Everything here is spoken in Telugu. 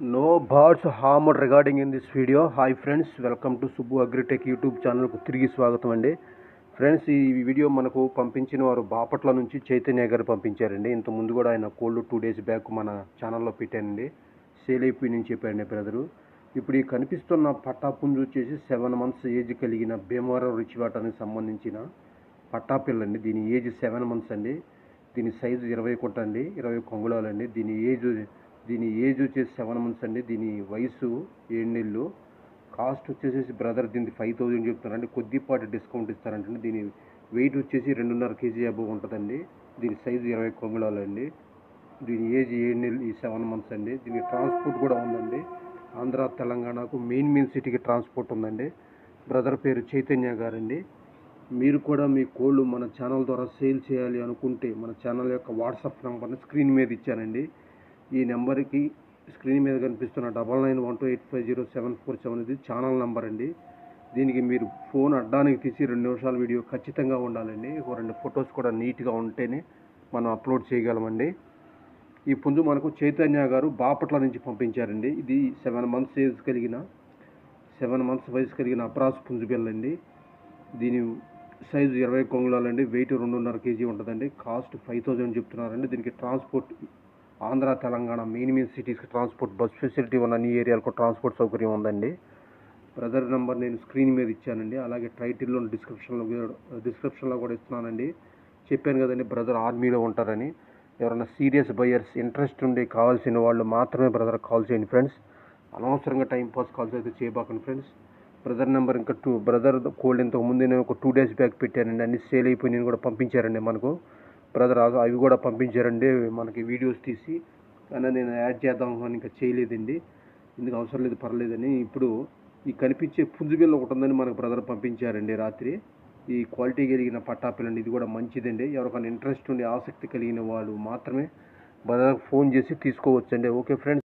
No birds harmed regarding in this video. Hi friends, welcome to Subbu Agritech YouTube channel కు తిరిగి స్వాగతం అండి. ఫ్రెండ్స్, ఈ వీడియో మనకు పంపించిన వారు బాపట్ల నుంచి చైతన్య గారు పంపించారండి. ఇంత ముందు కూడా ఆయన కోల్డ్ 2 days బ్యాక్ మన ఛానల్లో పెట్టానండి. సేల్ అయిపోయిందని చెప్పారండి బ్రదరు. ఇప్పుడు ఈ కనిపిస్తున్న పట్టాపుంజు వచ్చేసి 7 months ఏజ్ కలిగిన భీమవరం రుచివాటానికి సంబంధించిన పట్టాపిల్లండి. దీని ఏజ్ 7 months అండి. దీని సైజు 20 కొట్ట అండి, 20 కొంగుళాలండి. దీని ఏజ్ వచ్చేసి 7 months అండి. దీని వయసు 7 నెలలు. కాస్ట్ వచ్చేసి బ్రదర్ దీనికి 5,000 చెప్తున్నారండి. కొద్దిపాటి డిస్కౌంట్ ఇస్తారంటండి. దీని వెయిట్ వచ్చేసి 2.5 kg అబవ్ ఉంటుందండి. దీని సైజు 20 కొంగుళాలండి. దీని ఏజ్ 7 నెలలు, 7 months అండి. దీనికి ట్రాన్స్పోర్ట్ కూడా ఉందండి. ఆంధ్ర తెలంగాణకు మెయిన్ సిటీకి ట్రాన్స్పోర్ట్ ఉందండి. బ్రదర్ పేరు చైతన్య గారండి. మీరు కూడా మీ కోళ్ళు మన ఛానల్ ద్వారా సేల్ చేయాలి అనుకుంటే మన ఛానల్ యొక్క వాట్సాప్ నెంబర్ని స్క్రీన్ మీద ఇచ్చానండి. ఈ నెంబర్కి స్క్రీన్ మీద కనిపిస్తున్న 9912850747 ఇది ఛానల్ నెంబర్ అండి. దీనికి మీరు ఫోన్ అడ్డానికి తీసి 2 నిమిషాల వీడియో ఖచ్చితంగా ఉండాలండి. 2 ఫొటోస్ కూడా నీట్గా ఉంటేనే మనం అప్లోడ్ చేయగలమండి. ఈ పుంజు మనకు చైతన్య గారు బాపట్ల నుంచి పంపించారండి. ఇది 7 months వయసు కలిగిన అప్రాస్ పుంజు పిల్లండి. దీని సైజు 20 కొంగుళాలండి. వెయిట్ 2.5 kg ఉంటుందండి. కాస్ట్ 5,000 చెప్తున్నారండి. దీనికి ట్రాన్స్పోర్ట్ ఆంధ్ర తెలంగాణ మెయిన్ సిటీస్కి ట్రాన్స్పోర్ట్ బస్ ఫెసిలిటీ ఉన్న అన్ని ఏరియాలకు ట్రాన్స్పోర్ట్ సౌకర్యం ఉందండి. బ్రదర్ నెంబర్ నేను స్క్రీన్ మీద ఇచ్చానండి. అలాగే టైటిల్లో డిస్క్రిప్షన్లో కూడా ఇస్తున్నానండి. చెప్పాను కదండి, బ్రదర్ ఆర్మీలో ఉంటారని. ఎవరైనా సీరియస్ బయర్స్ ఇంట్రెస్ట్ ఉండి కావాల్సిన వాళ్ళు మాత్రమే బ్రదర్ కాల్ చేయండి ఫ్రెండ్స్. అనవసరంగా టైంపాస్ కాల్స్ అయితే చేయబాకండి ఫ్రెండ్స్. బ్రదర్ నెంబర్ ఇంకా బ్రదర్ కోల్డ్ ఇంతకు ముందు నేను ఒక 2 days బ్యాక్ పెట్టానండి. అన్ని సేల్ అయిపోయి నేను కూడా పంపించారండి మనకు. బ్రదర్ అవి కూడా పంపించారండి మనకి వీడియోస్ తీసి. కానీ నేను యాడ్ చేద్దాం అని ఇంకా చేయలేదండి. ఇందుకు అవసరం లేదు, పర్లేదని. ఇప్పుడు ఈ కనిపించే పుంజు బిల్ల ఒకటి ఉందని మనకు బ్రదర్ పంపించారండి రాత్రి. ఈ క్వాలిటీ కలిగిన పట్టాపిల్లండి. ఇది కూడా మంచిదండి. ఎవరికైనా ఇంట్రెస్ట్ ఉండి ఆసక్తి కలిగిన వాళ్ళు మాత్రమే బ్రదర్ ఫోన్ చేసి తీసుకోవచ్చండి. Okay friends.